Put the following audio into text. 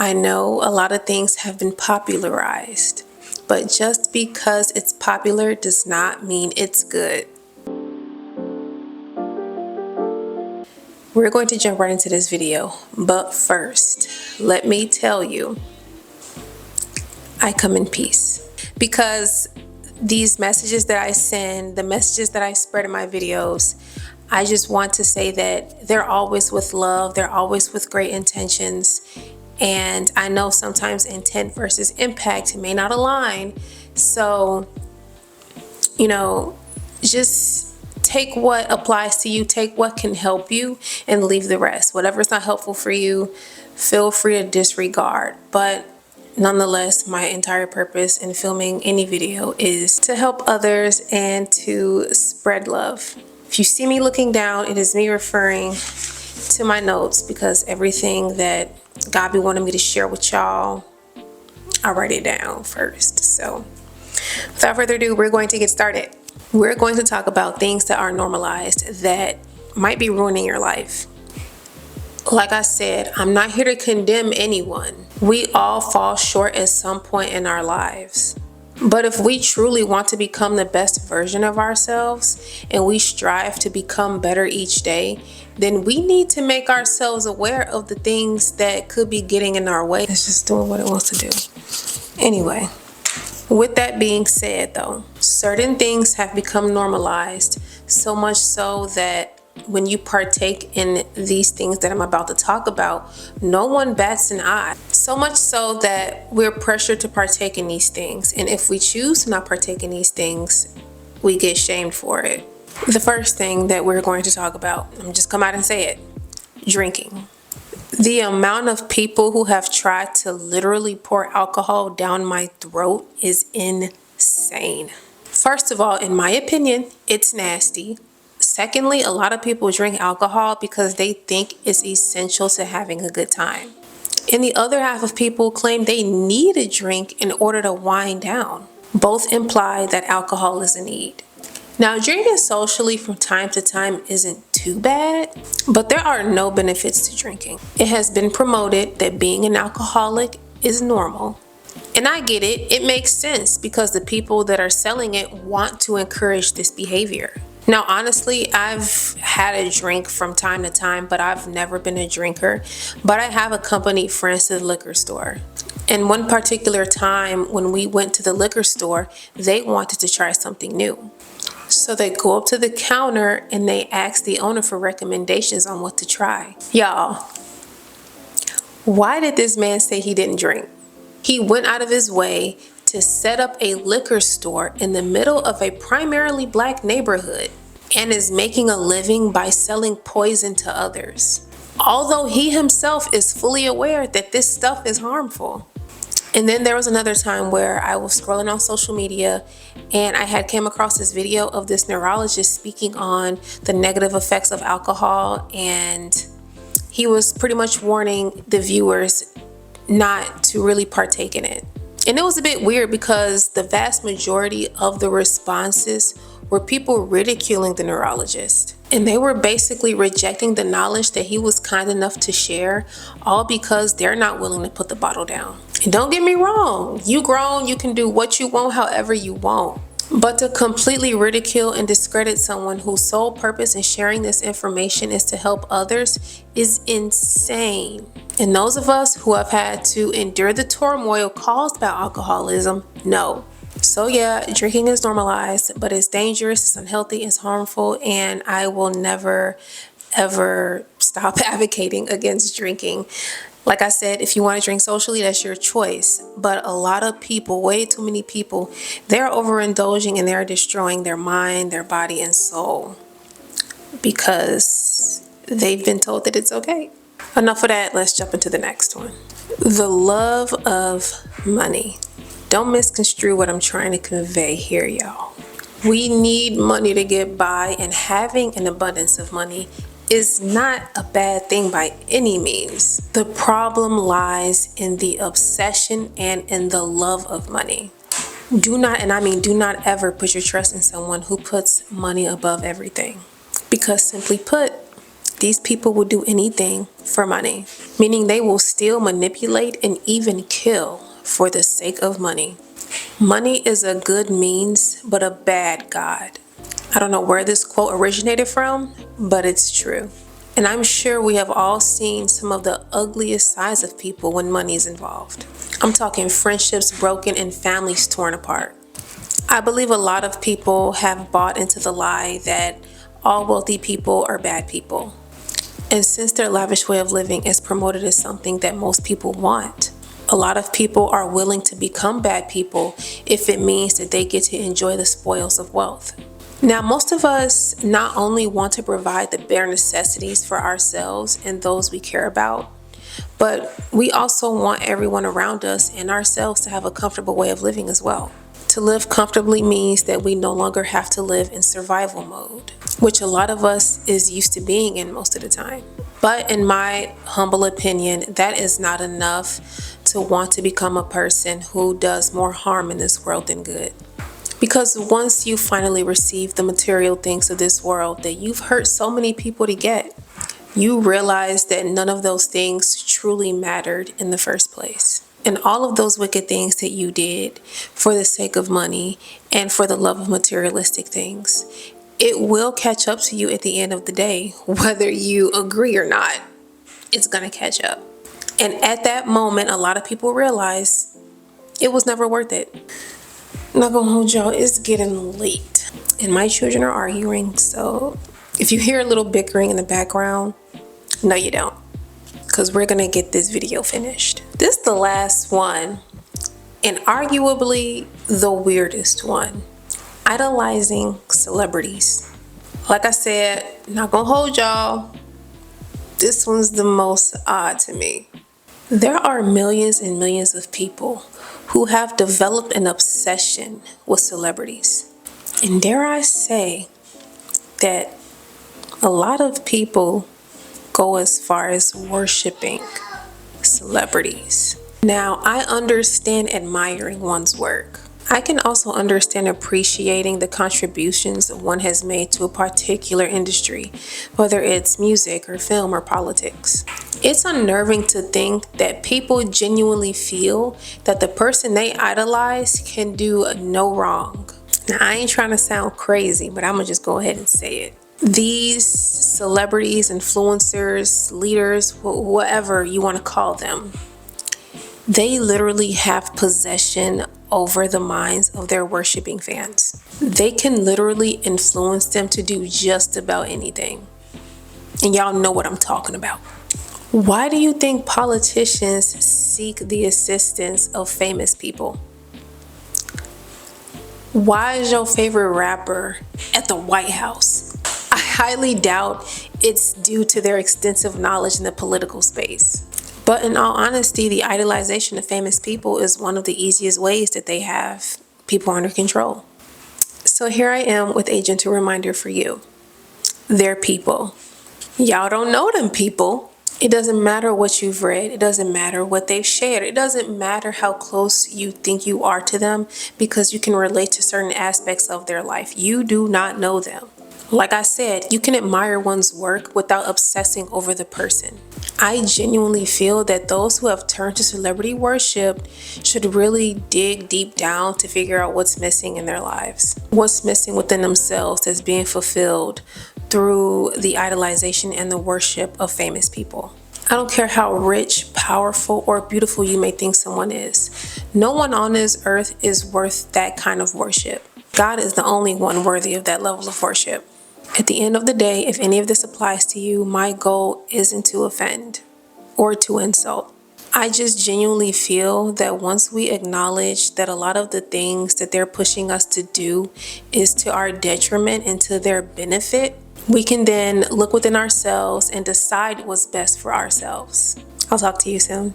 I know a lot of things have been popularized, but just because it's popular does not mean it's good. We're going to jump right into this video, but first, let me tell you, I come in peace. Because these messages that I send, the messages that I spread in my videos, I just want to say that they're always with love, they're always with great intentions. And I know sometimes intent versus impact may not align. So, just take what applies to you, take what can help you, and leave the rest. Whatever's not helpful for you, feel free to disregard. But nonetheless, my entire purpose in filming any video is to help others and to spread love. If you see me looking down, it is me referring to my notes, because everything that God be wanting me to share with y'all, I write it down first. So without further ado, we're going to get started. We're going to talk about things that are normalized that might be ruining your life. Like I said, I'm not here to condemn anyone. We all fall short at some point in our lives. But if we truly want to become the best version of ourselves and we strive to become better each day, then we need to make ourselves aware of the things that could be getting in our way. It's just doing what it wants to do. Anyway, with that being said though, certain things have become normalized, so much so that when you partake in these things that I'm about to talk about, no one bats an eye. So much so that we're pressured to partake in these things. And if we choose to not partake in these things, we get shamed for it. The first thing that we're going to talk about, I'm just come out and say it, drinking. The amount of people who have tried to literally pour alcohol down my throat is insane. First of all, in my opinion, it's nasty. Secondly, a lot of people drink alcohol because they think it's essential to having a good time. And the other half of people claim they need a drink in order to wind down. Both imply that alcohol is a need. Now, drinking socially from time to time isn't too bad, but there are no benefits to drinking. It has been promoted that being an alcoholic is normal. And I get it, it makes sense because the people that are selling it want to encourage this behavior. Now, honestly, I've had a drink from time to time, but I've never been a drinker. But I have accompanied friends to the liquor store. And one particular time when we went to the liquor store, they wanted to try something new. So they go up to the counter and they ask the owner for recommendations on what to try. Y'all, why did this man say he didn't drink? He went out of his way to set up a liquor store in the middle of a primarily black neighborhood and is making a living by selling poison to others, although he himself is fully aware that this stuff is harmful. And then there was another time where I was scrolling on social media and I had came across this video of this neurologist speaking on the negative effects of alcohol, and he was pretty much warning the viewers not to really partake in it. And it was a bit weird because the vast majority of the responses were people ridiculing the neurologist. And they were basically rejecting the knowledge that he was kind enough to share, all because they're not willing to put the bottle down. And don't get me wrong, you grown, you can do what you want however you want. But to completely ridicule and discredit someone whose sole purpose in sharing this information is to help others is insane. And those of us who have had to endure the turmoil caused by alcoholism know. So yeah, drinking is normalized, but it's dangerous, it's unhealthy, it's harmful, and I will never, ever stop advocating against drinking. Like I said, if you want to drink socially, that's your choice. But a lot of people, way too many people, they're overindulging and they're destroying their mind, their body, and soul because they've been told that it's okay. Enough of that, let's jump into the next one. The love of money. Don't misconstrue what I'm trying to convey here, y'all. We need money to get by, and having an abundance of money is not a bad thing by any means. The problem lies in the obsession and in the love of money. Do not, and I mean do not ever put your trust in someone who puts money above everything. Because simply put, These people will do anything for money, meaning they will steal, manipulate, and even kill for the sake of money. Money is a good means, but a bad God. I don't know where this quote originated from, but it's true. And I'm sure we have all seen some of the ugliest sides of people when money is involved. I'm talking friendships broken and families torn apart. I believe a lot of people have bought into the lie that all wealthy people are bad people. And since their lavish way of living is promoted as something that most people want, a lot of people are willing to become bad people if it means that they get to enjoy the spoils of wealth. Now, most of us not only want to provide the bare necessities for ourselves and those we care about, but we also want everyone around us and ourselves to have a comfortable way of living as well. To live comfortably means that we no longer have to live in survival mode, which a lot of us is used to being in most of the time. But in my humble opinion, that is not enough to want to become a person who does more harm in this world than good. Because once you finally receive the material things of this world that you've hurt so many people to get, you realize that none of those things truly mattered in the first place. And all of those wicked things that you did for the sake of money and for the love of materialistic things, it will catch up to you at the end of the day, whether you agree or not. It's gonna catch up. And at that moment, a lot of people realize it was never worth it. I'm not gonna hold y'all, it's getting late and my children are arguing, so if you hear a little bickering in the background, no you don't, because we're gonna get this video finished. This is the last one, and arguably the weirdest one. Idolizing celebrities. Like I said, not gonna hold y'all, this one's the most odd to me. There are millions and millions of people who have developed an obsession with celebrities. And dare I say that a lot of people go as far as worshiping celebrities. Now, I understand admiring one's work. I can also understand appreciating the contributions one has made to a particular industry, whether it's music or film or politics. It's unnerving to think that people genuinely feel that the person they idolize can do no wrong. Now, I ain't trying to sound crazy, but I'm gonna just go ahead and say it. These celebrities, influencers, leaders, whatever you want to call them, they literally have possession over the minds of their worshiping fans. They can literally influence them to do just about anything. And y'all know what I'm talking about. Why do you think politicians seek the assistance of famous people? Why is your favorite rapper at the White House? I highly doubt it's due to their extensive knowledge in the political space. But in all honesty, the idolization of famous people is one of the easiest ways that they have people under control. So here I am with a gentle reminder for you. They're people. Y'all don't know them people. It doesn't matter what you've read. It doesn't matter what they've shared. It doesn't matter how close you think you are to them, because you can relate to certain aspects of their life. You do not know them. Like I said, you can admire one's work without obsessing over the person. I genuinely feel that those who have turned to celebrity worship should really dig deep down to figure out what's missing in their lives. What's missing within themselves that's being fulfilled through the idolization and the worship of famous people. I don't care how rich, powerful, or beautiful you may think someone is. No one on this earth is worth that kind of worship. God is the only one worthy of that level of worship. At the end of the day, if any of this applies to you, my goal isn't to offend or to insult. I just genuinely feel that once we acknowledge that a lot of the things that they're pushing us to do is to our detriment and to their benefit, we can then look within ourselves and decide what's best for ourselves. I'll talk to you soon.